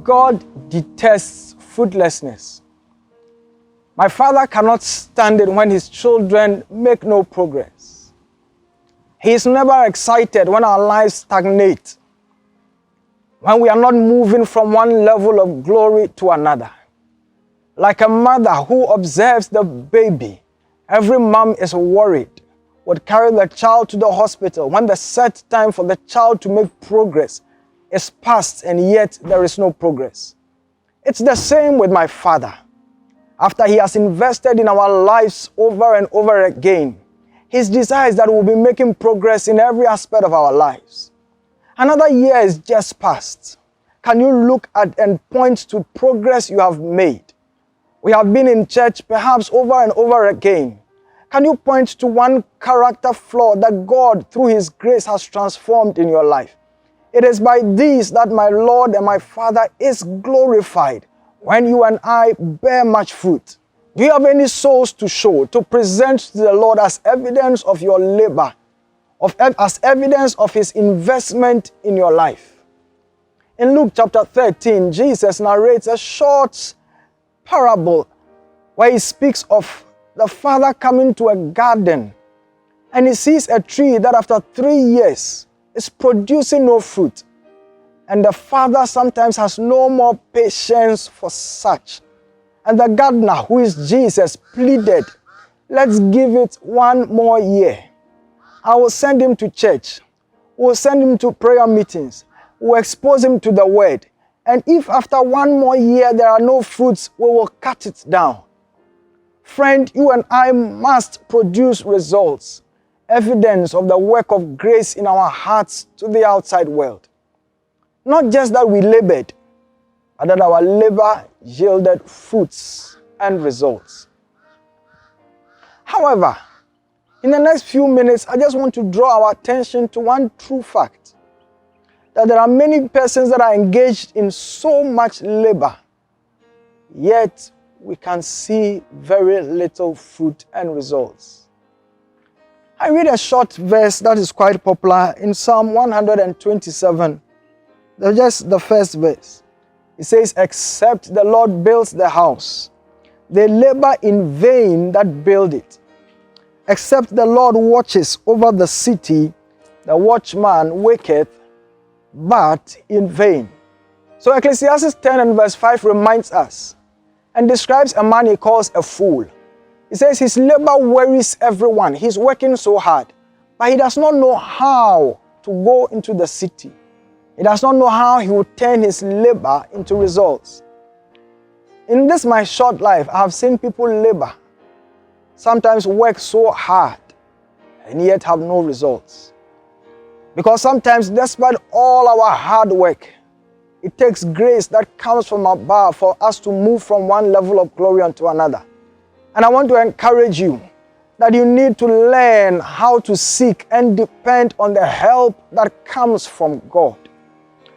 God detests fruitlessness. My Father cannot stand it when his children make no progress. He is never excited when our lives stagnate, when we are not moving from one level of glory to another. Like a mother who observes the baby, every mom is worried, would carry the child to the hospital when the set time for the child to make progress is past, and yet there is no progress. It's the same with my Father. After he has invested in our lives over and over again, his desire is that we'll be making progress in every aspect of our lives. Another year is just past. Can you look at and point to progress you have made? We have been in church perhaps over and over again. Can you point to one character flaw that God, through his grace, has transformed in your life? It is by these that my Lord and my Father is glorified when you and I bear much fruit. Do you have any souls to show, to present to the Lord as evidence of your labor, as evidence of his investment in your life? In Luke chapter 13, Jesus narrates a short parable where he speaks of the father coming to a garden and he sees a tree that after 3 years is producing no fruit. And the father sometimes has no more patience for such. And the gardener, who is Jesus, pleaded, let's give it 1 more year. I will send him to church. We'll send him to prayer meetings. We'll expose him to the word. And if after 1 more year there are no fruits, we will cut it down. Friend, you and I must produce results, evidence of the work of grace in our hearts to the outside world. Not just that we labored, but that our labor yielded fruits and results. However, in the next few minutes, I just want to draw our attention to one true fact, that there are many persons that are engaged in so much labor, yet we can see very little fruit and results. I read a short verse that is quite popular in Psalm 127, just the first verse. It says, except the Lord builds the house, they labor in vain that build it. Except the Lord watches over the city, the watchman waketh, but in vain. So Ecclesiastes 10 and verse 5 reminds us and describes a man he calls a fool. He says his labor worries everyone. He's working so hard, but he does not know how to go into the city. He does not know how he will turn his labor into results. In this my short life, I have seen people labor, sometimes work so hard, and yet have no results. Because sometimes, despite all our hard work, it takes grace that comes from above for us to move from one level of glory onto another. And I want to encourage you that you need to learn how to seek and depend on the help that comes from God.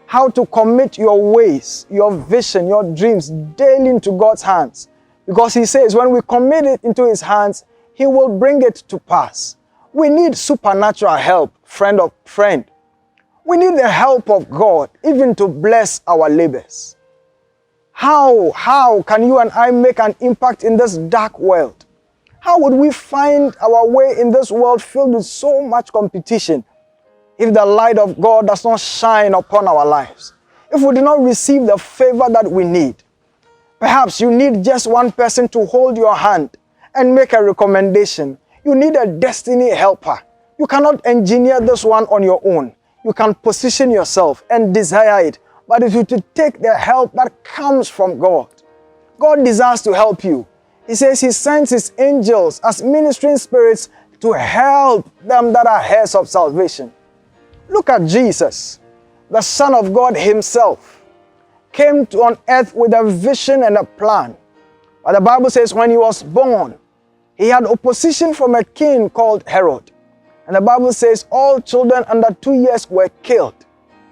How to commit your ways, your vision, your dreams daily into God's hands. Because he says when we commit it into his hands, he will bring it to pass. We need supernatural help, friend. We need the help of God even to bless our labors. How can you and I make an impact in this dark world? How would we find our way in this world filled with so much competition if the light of God does not shine upon our lives? If we do not receive the favor that we need? Perhaps you need just one person to hold your hand and make a recommendation. You need a destiny helper. You cannot engineer this one on your own. You can position yourself and desire it, but if you to take the help that comes from God. God desires to help you. He says he sends his angels as ministering spirits to help them that are heirs of salvation. Look at Jesus, the Son of God himself, came on earth with a vision and a plan. But the Bible says when he was born, he had opposition from a king called Herod. And the Bible says all children under 2 years were killed.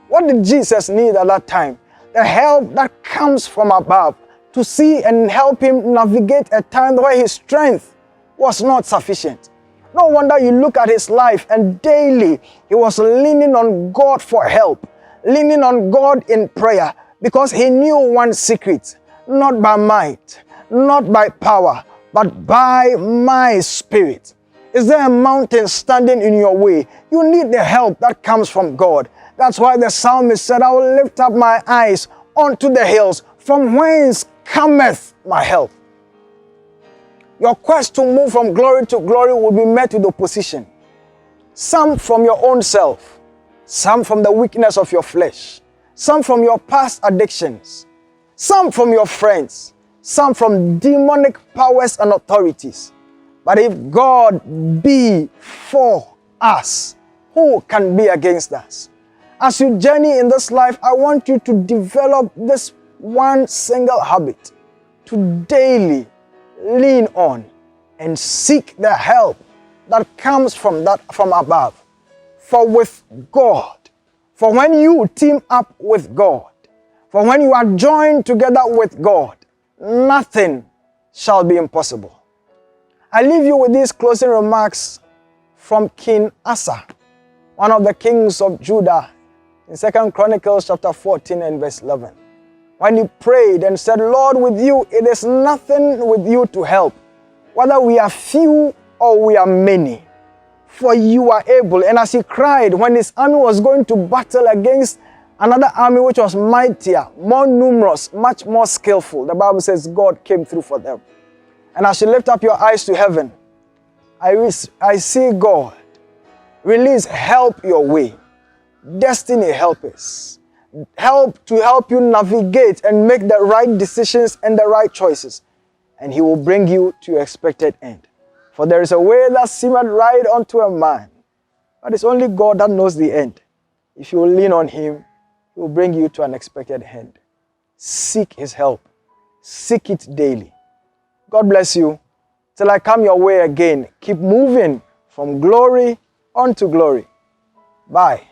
What did Jesus need at that time? The help that comes from above to see and help him navigate a time where his strength was not sufficient. No wonder you look at his life and daily he was leaning on God for help, leaning on God in prayer, Because he knew one secret, not by might, not by power, but by my Spirit. Is there a mountain standing in your way? You need the help that comes from God. That's why the psalmist said, I will lift up my eyes unto the hills, from whence cometh my help. Your quest to move from glory to glory will be met with opposition. Some from your own self, some from the weakness of your flesh, some from your past addictions, some from your friends, some from demonic powers and authorities. But if God be for us, who can be against us? As you journey in this life, I want you to develop this one single habit, to daily lean on and seek the help that comes from above. For with God, for when you team up with God, for when you are joined together with God, nothing shall be impossible. I leave you with these closing remarks from King Asa, one of the kings of Judah, in 2 Chronicles chapter 14 and verse 11. When he prayed and said, Lord, with you, it is nothing with you to help, whether we are few or we are many, for you are able. And as he cried, when his army was going to battle against another army which was mightier, more numerous, much more skillful, the Bible says God came through for them. And as you lift up your eyes to heaven, I see God release help your way, destiny helpers, help to help you navigate and make the right decisions and the right choices. And he will bring you to your expected end. For there is a way that seemeth right unto a man, but it's only God that knows the end. If you will lean on him, he will bring you to an expected end. Seek his help. Seek it daily. God bless you. Till I come your way again, keep moving from glory unto glory. Bye.